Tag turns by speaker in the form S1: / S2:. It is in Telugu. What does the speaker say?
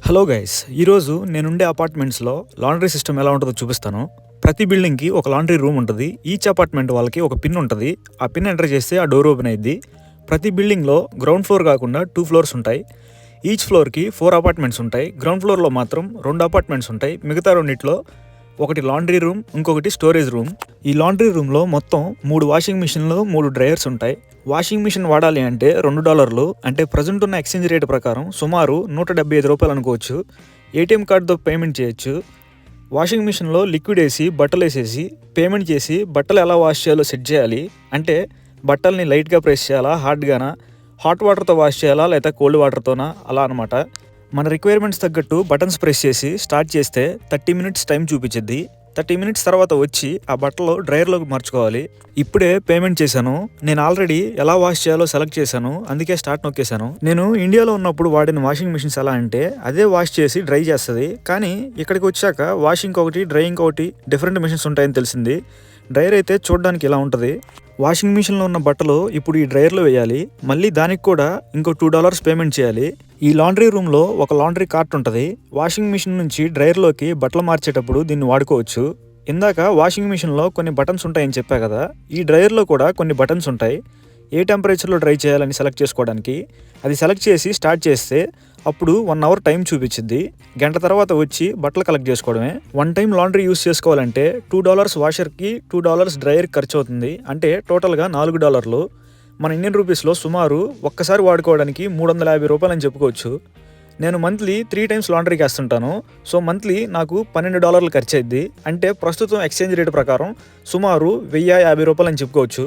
S1: హలో గైస్, ఈరోజు నేనుండే అపార్ట్మెంట్స్లో లాండ్రీ సిస్టమ్ ఎలా ఉంటుందో చూపిస్తాను. ప్రతి బిల్డింగ్కి ఒక లాండ్రీ రూమ్ ఉంటుంది. ఈచ్ అపార్ట్మెంట్ వాళ్ళకి ఒక పిన్ ఉంటుంది. ఆ పిన్ ఎంటర్ చేస్తే ఆ డోర్ ఓపెన్ అయ్యిద్ది. ప్రతి బిల్డింగ్లో గ్రౌండ్ ఫ్లోర్ కాకుండా 2 ఫ్లోర్స్ ఉంటాయి. ఈచ్ ఫ్లోర్కి 4 అపార్ట్మెంట్స్ ఉంటాయి. గ్రౌండ్ ఫ్లోర్లో మాత్రం 2 అపార్ట్మెంట్స్ ఉంటాయి. మిగతా రెండిట్లో ఒకటి లాండ్రీ రూమ్, ఇంకొకటి స్టోరేజ్ రూమ్. ఈ లాండ్రీ రూమ్లో మొత్తం 3 వాషింగ్ మిషన్లు, 3 డ్రైయర్స్ ఉంటాయి. వాషింగ్ మిషన్ వాడాలి అంటే $2, అంటే ప్రజెంట్ ఉన్న ఎక్స్చేంజ్ రేట్ ప్రకారం సుమారు ₹175 అనుకోవచ్చు. ఏటీఎం కార్డుతో పేమెంట్ చేయొచ్చు. వాషింగ్ మిషన్లో లిక్విడ్ వేసి బట్టలు వేసేసి పేమెంట్ చేసి బట్టలు ఎలా వాష్ చేయాలో సెట్ చేయాలి. అంటే బట్టల్ని లైట్గా ప్రెస్ చేయాలా, హార్డ్గానా, హాట్ వాటర్తో వాష్ చేయాలా లేదా కోల్డ్ వాటర్తోనా, అలా అనమాట. మన రిక్వైర్మెంట్స్ తగ్గట్టు బటన్స్ ప్రెస్ చేసి స్టార్ట్ చేస్తే 30 మినిట్స్ టైం చూపించిద్ది. 30 మినిట్స్ తర్వాత వచ్చి ఆ బట్టలు డ్రైయర్లోకి మార్చుకోవాలి. ఇప్పుడే పేమెంట్ చేశాను. నేను ఆల్రెడీ ఎలా వాష్ చేయాలో సెలెక్ట్ చేశాను, అందుకే స్టార్ట్ నొక్కేశాను. నేను ఇండియాలో ఉన్నప్పుడు వాడిన వాషింగ్ మిషన్స్ ఎలా అంటే అదే వాష్ చేసి డ్రై చేస్తుంది. కానీ ఇక్కడికి వచ్చాక వాషింగ్ ఒకటి, డ్రైయింగ్ ఒకటి డిఫరెంట్ మిషన్స్ ఉంటాయని తెలిసింది. డ్రైయర్ అయితే చూడడానికి ఇలా ఉంటుంది. వాషింగ్ మిషన్లో ఉన్న బట్టలు ఇప్పుడు ఈ డ్రైయర్లో వేయాలి. మళ్ళీ దానికి కూడా ఇంకో $2 పేమెంట్ చేయాలి. ఈ లాండ్రీ రూమ్లో ఒక లాండ్రీ కార్ట్ ఉంటుంది. వాషింగ్ మిషన్ నుంచి డ్రైయర్లోకి బట్టలు మార్చేటప్పుడు దీన్ని వాడుకోవచ్చు. ఇందాక వాషింగ్ మిషన్లో కొన్ని బటన్స్ ఉంటాయని చెప్పా కదా, ఈ డ్రైయర్లో కూడా కొన్ని బటన్స్ ఉంటాయి. ఏ టెంపరేచర్లో డ్రై చేయాలని సెలెక్ట్ చేసుకోవడానికి. అది సెలెక్ట్ చేసి స్టార్ట్ చేస్తే అప్పుడు 1 అవర్ టైం చూపించిద్ది. గంట తర్వాత వచ్చి బట్టలు కలెక్ట్ చేసుకోవడమే. 1 టైం లాండ్రీ యూస్ చేసుకోవాలంటే $2 వాషర్కి, $2 డ్రైయర్కి ఖర్చు అవుతుంది. అంటే టోటల్గా $4. మన ఇండియన్ రూపీస్లో సుమారు ఒక్కసారి వాడుకోవడానికి $350 అని చెప్పుకోవచ్చు. నేను మంత్లీ 3 టైమ్స్ లాండ్రీకి వేస్తుంటాను. సో మంత్లీ నాకు $12 ఖర్చు అయింది. అంటే ప్రస్తుతం ఎక్స్చేంజ్ రేట్ ప్రకారం సుమారు $1050 అని చెప్పుకోవచ్చు.